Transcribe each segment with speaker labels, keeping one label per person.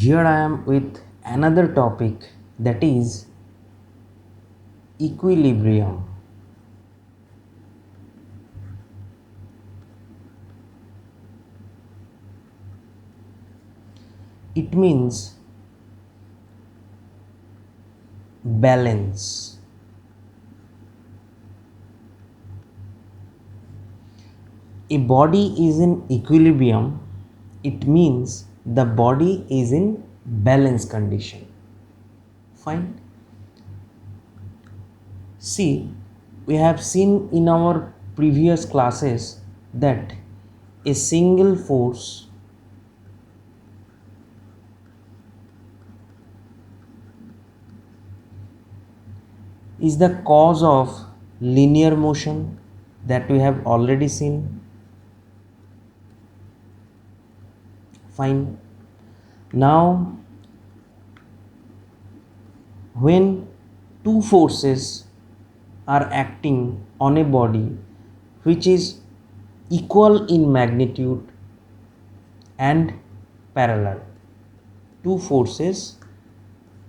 Speaker 1: Here I am with another topic, that is equilibrium. It means balance. A body is in equilibrium, it means the body is in balance condition. Fine. See, we have seen in our previous classes that a single force is the cause of linear motion, that we have already seen. Fine. Now, when two forces are acting on a body which is equal in magnitude and parallel, two forces,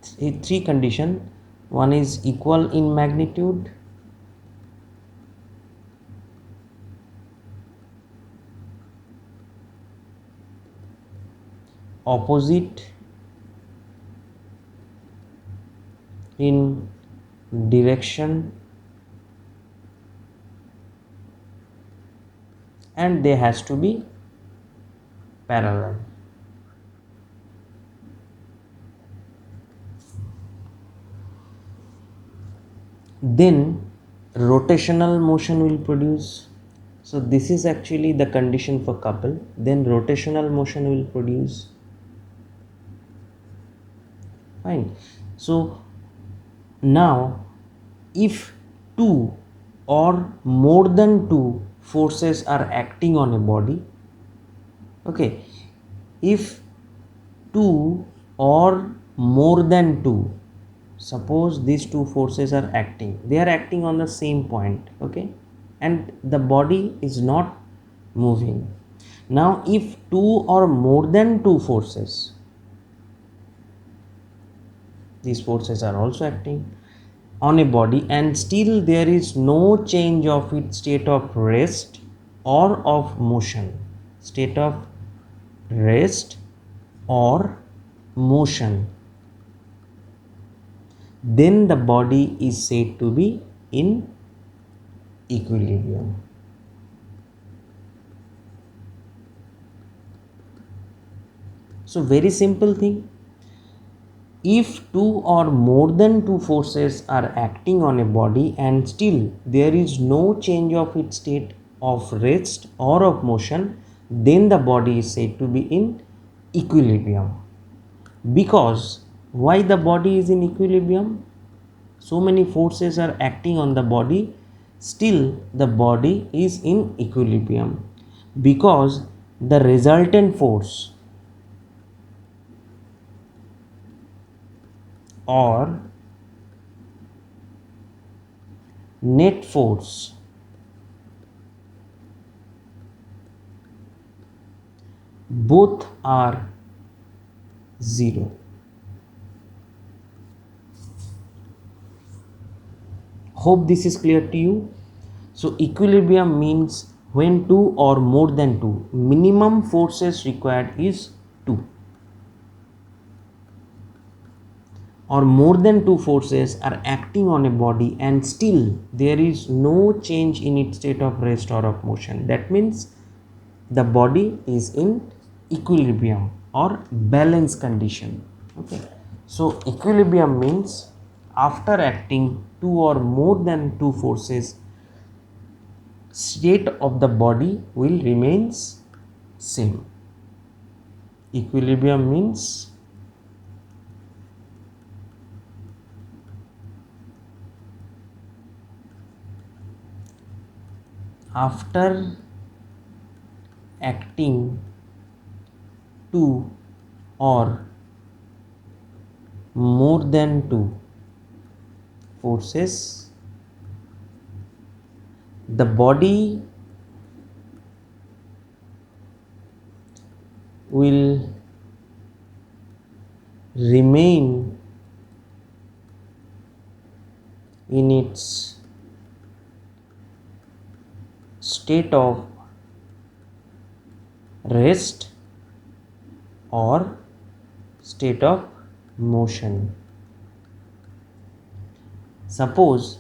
Speaker 1: three conditions: one is equal in magnitude, opposite in direction, and they has to be parallel. Then rotational motion will produce. So this is actually the condition for couple. Then rotational motion will produce. Fine. So now if two or more than two forces are acting on a body, okay, if two or more than two, suppose these two forces are acting, they are acting on the same point, okay, and the body is not moving. Now if two or more than two forces, these forces are also acting on a body, and still there is no change of its state of rest or of motion, state of rest or motion, then the body is said to be in equilibrium. So very simple thing. If two or more than two forces are acting on a body and still there is no change of its state of rest or of motion, then the body is said to be in equilibrium. Because why the body is in equilibrium? So many forces are acting on the body, still the body is in equilibrium, because the resultant force or net force both are zero. Hope this is clear to you. So equilibrium means when two or more than two, minimum forces required is 2, or more than two forces are acting on a body and still there is no change in its state of rest or of motion. That means the body is in equilibrium or balance condition. Okay. So equilibrium means after acting two or more than two forces, state of the body will remains same. Equilibrium means after acting two or more than two forces, the body will remain in its state of rest or state of motion. Suppose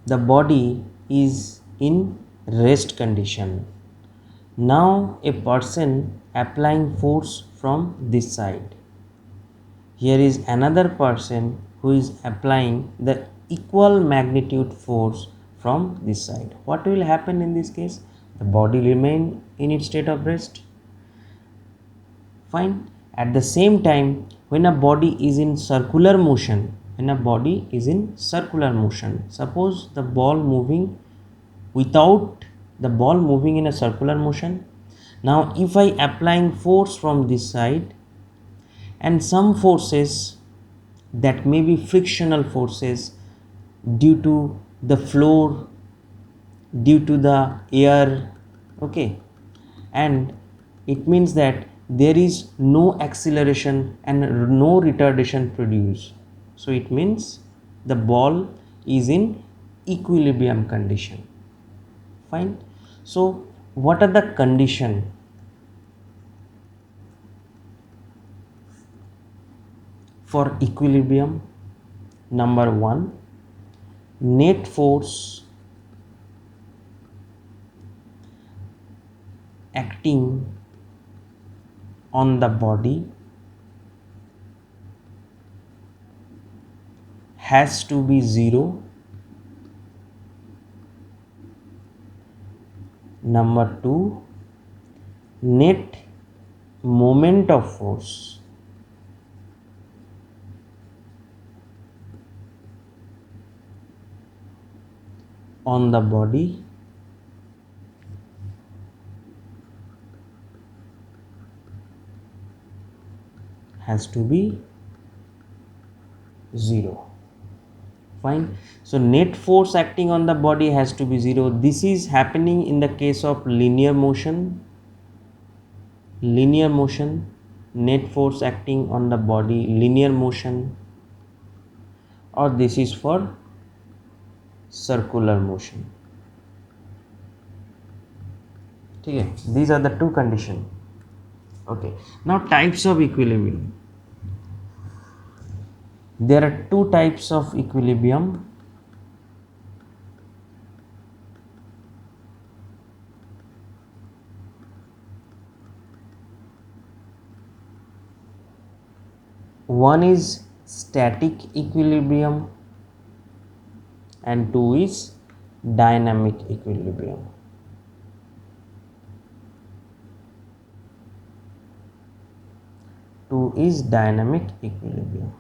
Speaker 1: the body is in rest condition. Now a person applying force from this side. Here is another person who is applying the equal magnitude force from this side. What will happen in this case? The body remain in its state of rest. Fine. At the same time, when a body is in circular motion, suppose the ball moving without the ball moving in a circular motion. Now if I applying force from this side, and some forces that may be frictional forces due to the floor, due to the air, okay, and it means that there is no acceleration and no retardation produced. So it means the ball is in equilibrium condition. Fine. So what are the condition for equilibrium? Number 1, net force acting on the body has to be 0. Number 2, net moment of force on the body has to be 0. Fine. So net force acting on the body has to be 0. This is happening in the case of linear motion. Net force acting on the body, linear motion, or this is for circular motion. Okay, these are the two conditions. Okay, now types of equilibrium. There are two types of equilibrium. One is static equilibrium and two is dynamic equilibrium. Two is dynamic equilibrium.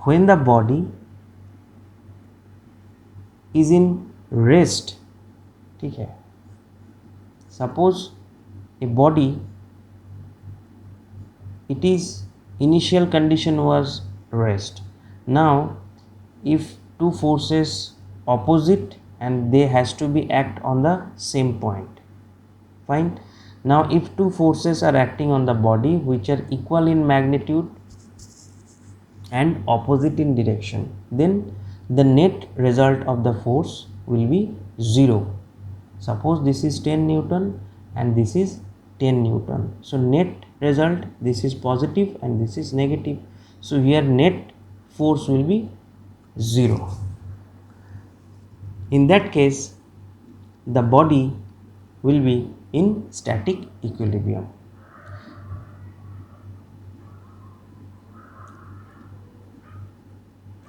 Speaker 1: When the body is in rest, ठीक है, suppose a body, it is initial condition was rest. Now if two forces opposite and they has to be act on the same point. Fine. Now if two forces are acting on the body which are equal in magnitude and opposite in direction, then the net result of the force will be 0. Suppose this is 10 Newton and this is 10 Newton. So net result, this is positive and this is negative. So here net force will be 0. In that case, the body will be in static equilibrium.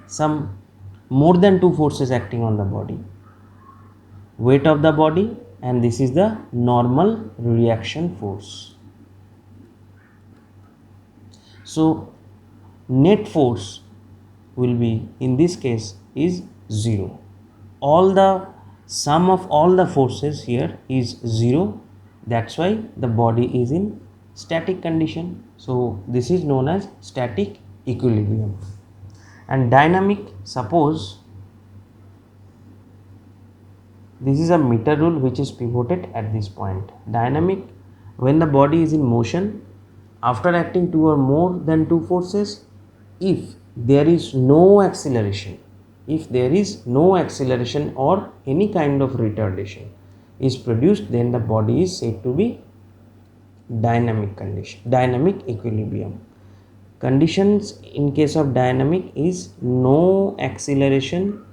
Speaker 1: Some more than two forces acting on the body, weight of the body, and this is the normal reaction force. So net force will be in this case is 0. All the sum of all the forces here is 0. That's why the body is in static condition. So this is known as static equilibrium. And dynamic, suppose this is a meter rule which is pivoted at this point. Dynamic, when the body is in motion after acting two or more than two forces, if there is no acceleration, or any kind of retardation is produced, then the body is said to be dynamic equilibrium. Conditions in case of dynamic is no acceleration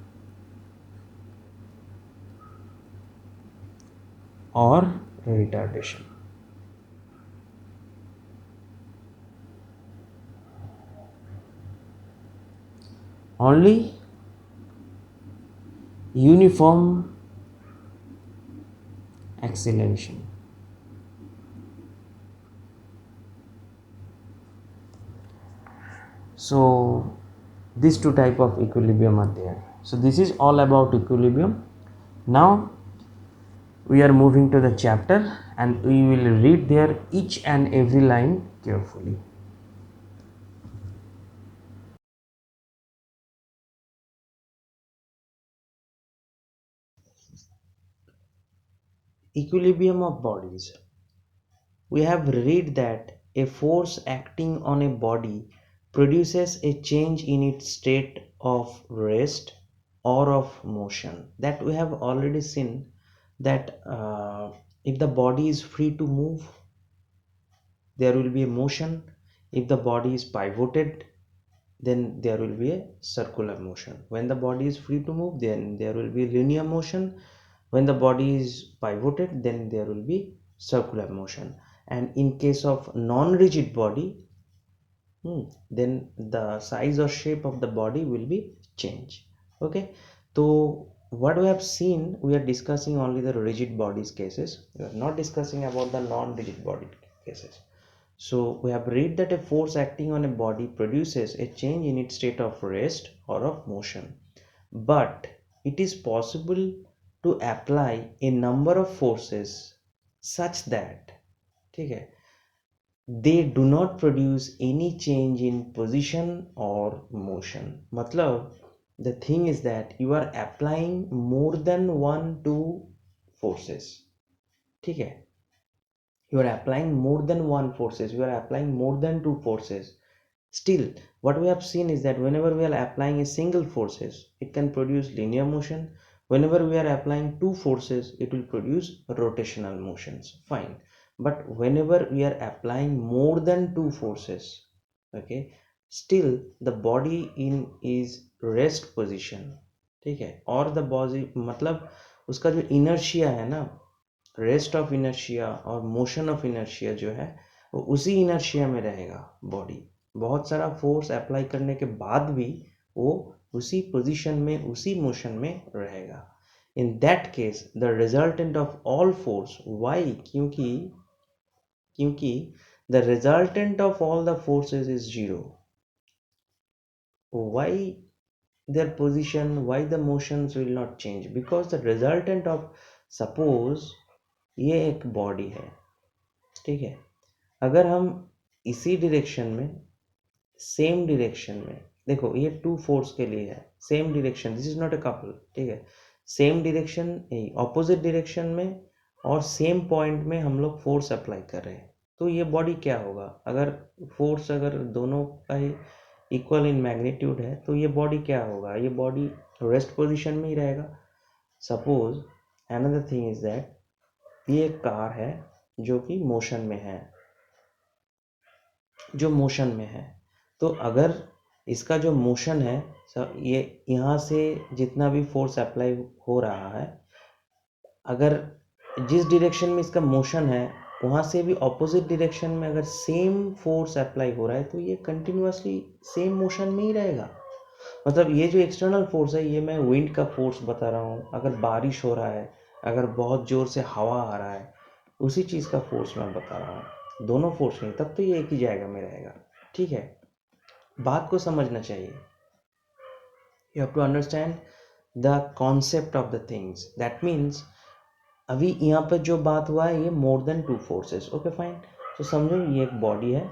Speaker 1: or retardation. Only uniform acceleration. So these two type of equilibrium are there. So this is all about equilibrium. Now we are moving to the chapter and we will read there each and every line carefully. Equilibrium of bodies. We have read that a force acting on a body produces a change in its state of rest or of motion. That we have already seen that if the body is free to move, there will be a motion. If the body is pivoted, then there will be a circular motion. When the body is free to move, then there will be linear motion. When the body is pivoted, then there will be circular motion. And in case of non-rigid body, then the size or shape of the body will be changed. Okay, so what we have seen, we are discussing only the rigid bodies cases. We are not discussing about the non-rigid body cases. So we have read that a force acting on a body produces a change in its state of rest or of motion. But it is possible to apply a number of forces such that, okay, they do not produce any change in position or motion. Matlab, the thing is that you are applying more than one two forces. Okay, you are applying more than one forces, you are applying more than two forces. Still, what we have seen is that whenever we are applying a single forces, it can produce linear motion. Whenever we are applying two forces, it will produce rotational motions, fine. But whenever we are applying more than two forces, okay, still the body in is rest position, ठीक है, और the body मतलब उसका जो inertia है ना, rest of inertia और motion of inertia जो है वो उसी इनर्शिया में रहेगा बॉडी। बहुत सारा फोर्स अप्लाई करने के बाद भी वो उसी पोजीशन में उसी मोशन में रहेगा। In that case the resultant of all force, why, क्योंकि the resultant of all the forces is zero. Why their position, why the motions will not change? Because the resultant of, suppose ये एक body है, ठीक है, अगर हम इसी direction में, सेम डायरेक्शन में, देखो ये टू फोर्स के लिए है, same direction, this is not a couple, ठीक है, सेम डायरेक्शन, ऑपोजिट डायरेक्शन में और सेम पॉइंट में हम लोग फोर्स अप्लाई कर रहे हैं, तो ये बॉडी क्या होगा? अगर फोर्स अगर दोनों का ही इक्वल इन मैग्नीट्यूड है तो ये बॉडी क्या होगा? ये बॉडी रेस्ट पोजीशन में ही रहेगा। Suppose another thing is that ये एक कार है जो कि मोशन में है, तो अगर इसका जो मोशन है, ये यहाँ से जितना भी फोर्स अप्लाई हो रहा है, अगर जिस डायरेक्शन में इसका मोशन है वहाँ से भी ऑपोजिट डायरेक्शन में अगर सेम फोर्स अप्लाई हो रहा है तो ये कंटिन्यूअसली सेम मोशन में ही रहेगा। मतलब ये जो एक्सटर्नल फोर्स है, ये मैं विंड का फोर्स बता रहा हूँ, अगर बारिश हो रहा है, अगर बहुत ज़ोर से हवा आ रहा है, उसी चीज़ का फोर्स मैं बता रहा हूँ, दोनों फोर्स नहीं, तब तो ये एक ही जाएगा में रहेगा। ठीक है, बात को समझना चाहिए। You have to understand the concept of the things. That means अभी यहाँ पर जो बात हुआ है ये more than two forces, okay fine. तो समझो ये एक बॉडी है,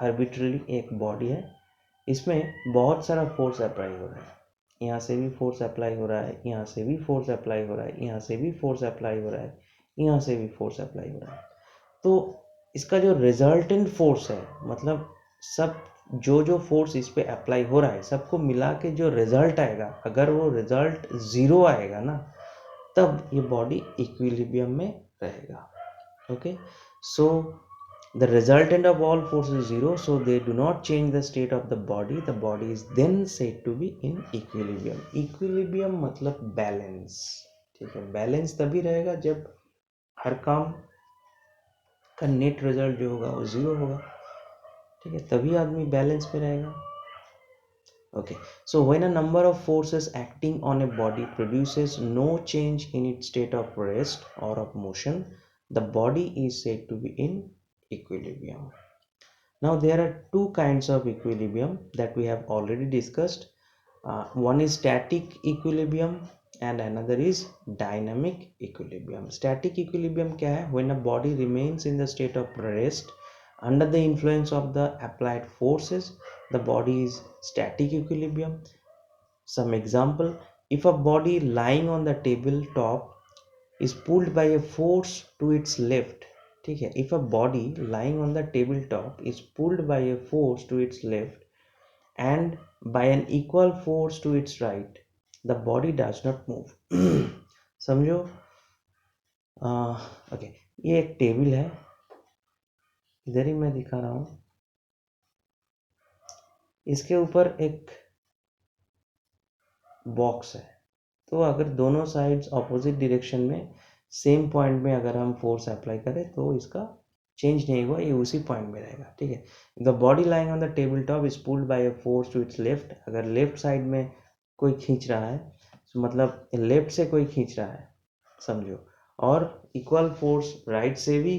Speaker 1: आर्बिट्रली एक बॉडी है, इसमें बहुत सारा फोर्स अप्लाई हो रहा है, यहाँ से भी फोर्स अप्लाई हो रहा है, यहाँ से भी फोर्स अप्लाई हो रहा है, यहाँ से भी फोर्स अप्लाई हो रहा है, यहाँ से भी फोर्स अप्लाई हो रहा है। तो इसका जो रिजल्टेंट फोर्स है, मतलब सब जो फोर्स इस पे अप्लाई हो रहा है सबको मिला के जो रिजल्ट आएगा, अगर वो रिजल्ट ज़ीरो आएगा ना, तब ये बॉडी इक्विलिब्रियम में रहेगा। Okay, so the resultant of all force is zero, so they do not change the state of the body is then said to be in equilibrium मतलब बैलेंस। ठीक है, balance तभी रहेगा जब हर काम का नेट रिजल्ट जो होगा वो जीरो होगा। ठीक है, तभी आदमी बैलेंस पे रहेगा। Okay, so when a number of forces acting on a body produces no change in its state of rest or of motion, the body is said to be in equilibrium. Now there are two kinds of equilibrium that we have already discussed. One is static equilibrium and another is dynamic equilibrium. Static equilibrium क्या है? When a body remains in the state of rest under the influence of the applied forces, the body is static equilibrium. Some example: if a body lying on the tabletop is pulled by a force to its left, ठीक है, if a body lying on the tabletop is pulled by a force to its left and by an equal force to its right, the body does not move. समझो, okay, ये एक table है, इधर ही मैं दिखा रहा हूँ, इसके ऊपर एक बॉक्स है। तो अगर दोनों साइड्स ऑपोजिट डायरेक्शन में सेम पॉइंट में अगर हम फोर्स अप्लाई करें तो इसका चेंज नहीं होगा, ये उसी पॉइंट में रहेगा। ठीक है, the body lying on the table top is pulled by a force to its left, अगर लेफ्ट साइड में कोई खींच रहा है तो मतलब लेफ्ट से कोई खींच रहा है समझो, और इक्वल फोर्स राइट से भी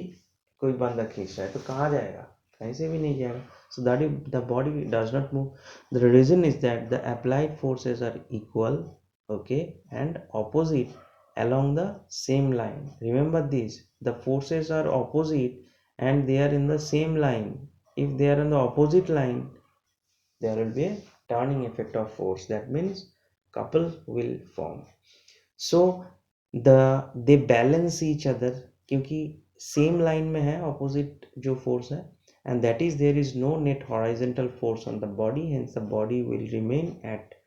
Speaker 1: कोई बंदा खींच रहा है, तो कहाँ जाएगा? कहीं से भी नहीं जाएगा। So that is the body does not move. The reason is that the applied forces are equal, okay, and opposite along the same line. Remember this, the forces are opposite and they are in the same line. If they are in the opposite line, there will be a turning effect of force, that means couple will form. So they balance each other क्योंकि same line में है opposite जो force है, and that is there is no net horizontal force on the body, hence the body will remain at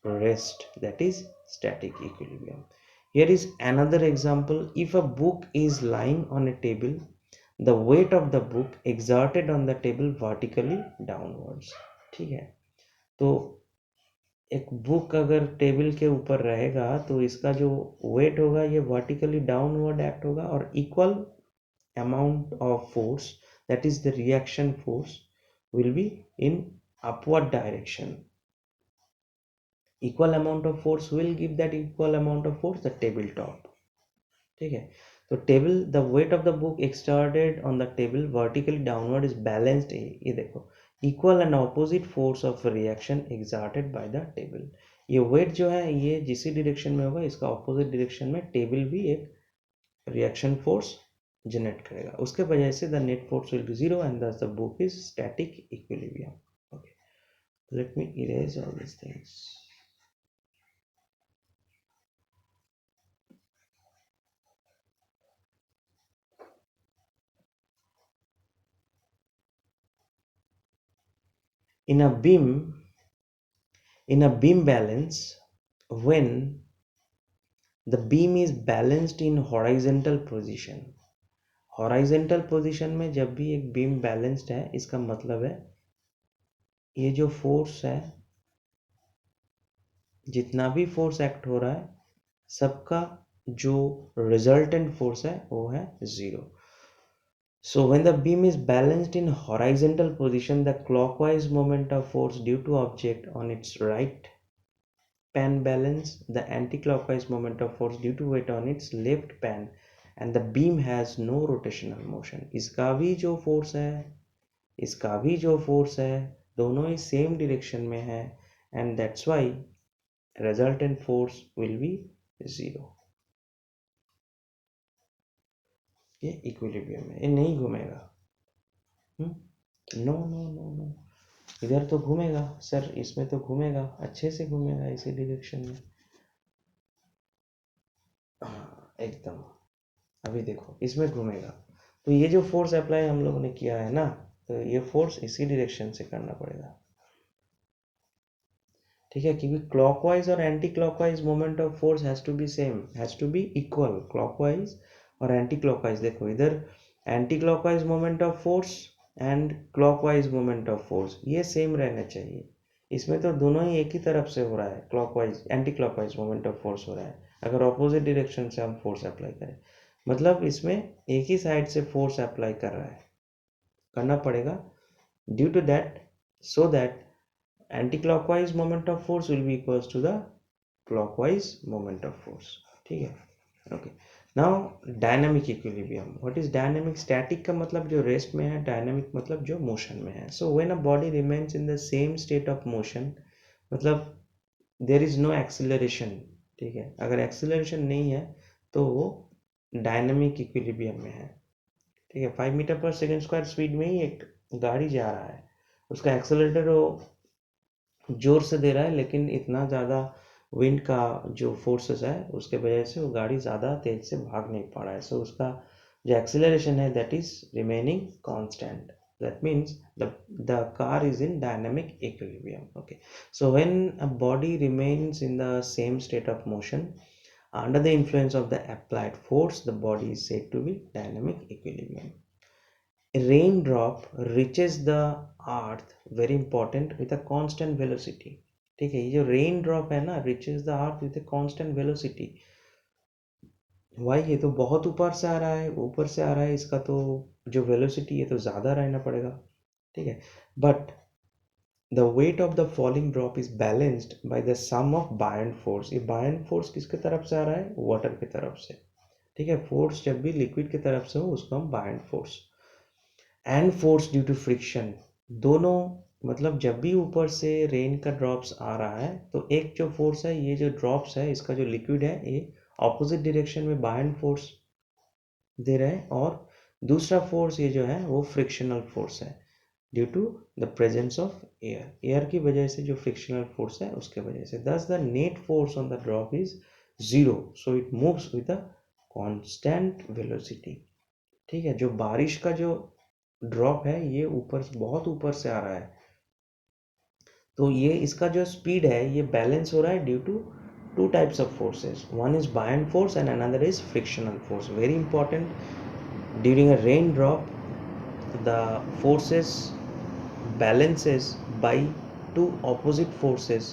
Speaker 1: rest, that is static equilibrium. Here is another example: if a book is lying on a table, the weight of the book exerted on the table vertically downwards. ठीक है, तो एक book अगर table के ऊपर रहेगा तो इसका जो वेट होगा ये वर्टिकली डाउनवर्ड एक्ट होगा, और equal amount of force, that is the reaction force, will be in upward direction. Equal amount of force will give that equal amount of force the tabletop. ठीक है, तो table, the weight of the book exerted on the table vertically downward is balanced, ये देखो, equal and opposite force of reaction exerted by the table. ये wait जो है ये जिस डायरेक्शन में होगा इसका ऑपोजिट डायरेक्शन में टेबल भी एक रिएक्शन फोर्स जनरेट करेगा, उसके वजह से the net force will be zero and thus the book is static equilibrium. Okay, let me erase all these things. In a beam balance, when the beam is balanced in horizontal position, horizontal position में जब भी एक beam balanced है, इसका मतलब है ये जो फोर्स है, जितना भी फोर्स एक्ट हो रहा है सबका जो रिजल्टेंट फोर्स है वो है zero. So when the beam is balanced in horizontal position, the clockwise moment of force due to object on its right pan balance the anti-clockwise moment of force due to weight on its left pan, and the beam has no rotational motion. इसका भी जो force है, इसका भी जो force है, दोनों ही same direction में है, and that's why resultant force will be zero. ये इक्विलिब्रियम है, ये नहीं घूमेगा. नो नो नो नो, इधर तो घूमेगा सर, इसमें तो घूमेगा, अच्छे से घूमेगा इसी डायरेक्शन में। हाँ एकदम, अभी देखो इसमें घूमेगा, तो ये जो फोर्स अप्लाई हम लोगों ने किया है ना, तो ये फोर्स इसी डायरेक्शन से करना पड़ेगा, ठीक है, क्योंकि क्लॉकवाइज और anti clockwise moment of force has to be same, has to be equal, clockwise और एंटी क्लॉकवाइज। देखो इधर anti clockwise moment of force and clockwise moment of force ये सेम रहना चाहिए। इसमें तो दोनों ही एक ही तरफ से हो रहा है, clockwise anti clockwise moment of force हो रहा है, अगर ऑपोजिट डायरेक्शन से हम फोर्स अप्लाई करें, मतलब इसमें एक ही साइड से फोर्स अप्लाई कर रहा है, करना पड़ेगा, due to that, so that anti-clockwise moment of force will be equals to the clockwise moment of force, ठीक है। Okay, now dynamic equilibrium, what is dynamic? Static का मतलब जो रेस्ट में है, डायनामिक मतलब जो मोशन में है। So when a body remains in the same state of motion, मतलब देयर इज नो एक्सीलरेशन, ठीक है, अगर एक्सीलरेशन नहीं है तो वो डायनामिक इक्विलिब्रियम में है, ठीक है। 5 मीटर पर सेकेंड स्क्वायर स्पीड में ही एक गाड़ी जा रहा है, उसका एक्सेलरेटर वो जोर से दे रहा है, लेकिन इतना ज़्यादा विंड का जो फोर्सेस है उसके वजह से वो गाड़ी ज़्यादा तेज से भाग नहीं पा रहा है, सो उसका जो एक्सेलरेशन है that is remaining constant, that means the car is in dynamic equilibrium, okay। So when a body remains in the same state of motion under the influence of the applied force, the body is said to be dynamic equilibrium। A raindrop reaches the earth, very important, with a constant velocity, ठीक है। ये जो rain drop है ना, reaches the earth with a constant velocity, भाई ये तो बहुत ऊपर से आ रहा है, ऊपर से आ रहा है, इसका तो जो वेलोसिटी है तो ज़्यादा रहना पड़ेगा, ठीक है। But the weight of the falling drop is balanced by the sum of buoyant force. ये बायंट फोर्स किसके तरफ से आ रहा है? वाटर की तरफ से, ठीक है। फोर्स जब भी लिक्विड की तरफ से हो उसको हम buoyant force, and force due to friction, दोनों, मतलब जब भी ऊपर से रेन का ड्रॉप्स आ रहा है तो एक जो फोर्स है, ये जो ड्रॉप्स है, इसका जो लिक्विड है ये ऑपोजिट डायरेक्शन में बायंट फोर्स दे रहा है, और दूसरा फोर्स ये जो है वो फ्रिक्शनल फोर्स है, due to the presence of air, air की वजह से जो फ्रिक्शनल फोर्स है उसके वजह से। दस the net force on the drop is zero, so it moves with a constant velocity, ठीक है। जो बारिश का जो ड्रॉप है ये ऊपर से, बहुत ऊपर से आ रहा है, तो ये इसका जो स्पीड है ये बैलेंस हो रहा है due to two types of forces, one is buoyant force and another is frictional force. Very important, during a rain drop the forces balances by two opposite forces,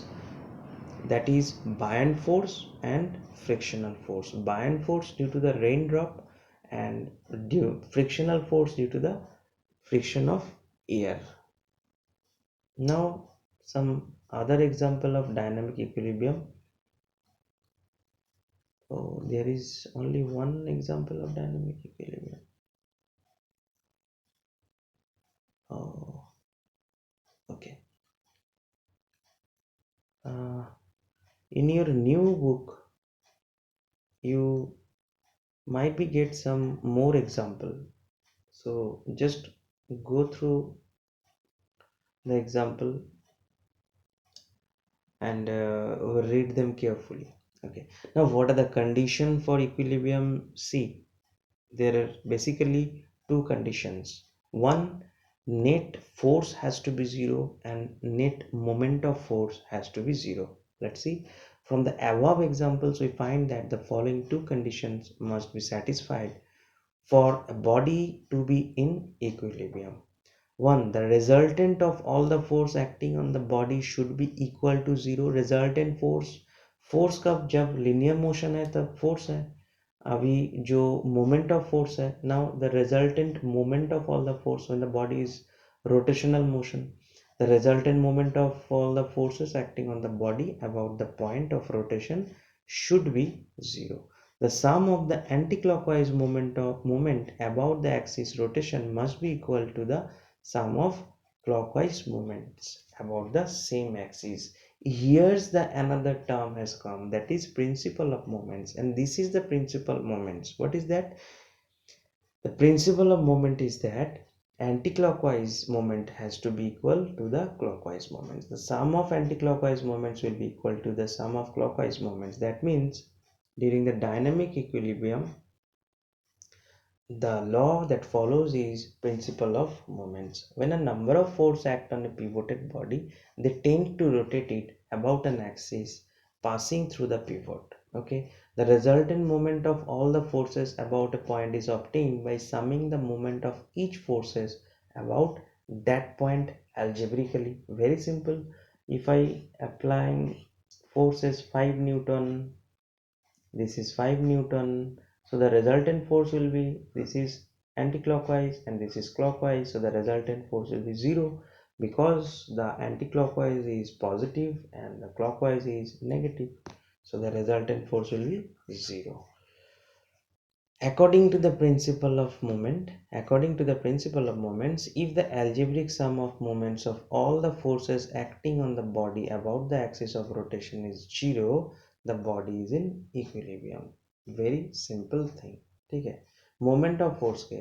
Speaker 1: that is buoyant force and frictional force, buoyant force due to the raindrop and frictional force due to the friction of air। Now some other example of dynamic equilibrium, oh there is only one example of dynamic equilibrium, oh okay, in your new book you might be get some more example, so just go through the example and read them carefully, okay। Now what are the condition for equilibrium? See, there are basically two conditions. One, net force has to be zero and net moment of force has to be zero. Let's see, from the above examples we find that the following two conditions must be satisfied for a body to be in equilibrium. One, the resultant of all the force acting on the body should be equal to zero। resultant force, force का जब linear motion है तब force है, अभी जो moment of force है, now the resultant moment of all the force when the body is rotational motion, the resultant moment of all the forces acting on the body about the point of rotation should be zero। the sum of the anticlockwise moment about the axis rotation must be equal to the sum of clockwise moments about the same axis। Here's the another term has come, that is principle of moments, and this is the principal moments. What is that? The principle of moment is that anti-clockwise moment has to be equal to the clockwise moments. The sum of anti-clockwise moments will be equal to the sum of clockwise moments. That means during the dynamic equilibrium, the law that follows is principle of moments. When a number of forces act on a pivoted body, they tend to rotate it about an axis passing through the pivot. Okay, the resultant moment of all the forces about a point is obtained by summing the moment of each forces about that point algebraically. Very simple. If I applying forces 5 Newton, this is 5 Newton, so the resultant force will be, this is anti-clockwise and this is clockwise, so the resultant force will be 0 because the anti-clockwise is positive and the clockwise is negative, so the resultant force will be 0. According to the principle of moments, if the algebraic sum of moments of all the forces acting on the body about the axis of rotation is 0, the body is in equilibrium. Very simple thing. ठीक है, moment of force के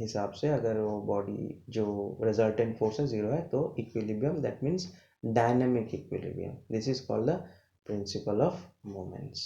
Speaker 1: हिसाब से अगर वो body जो resultant force है 0 है तो equilibrium, that means dynamic equilibrium. This is called the principle of moments.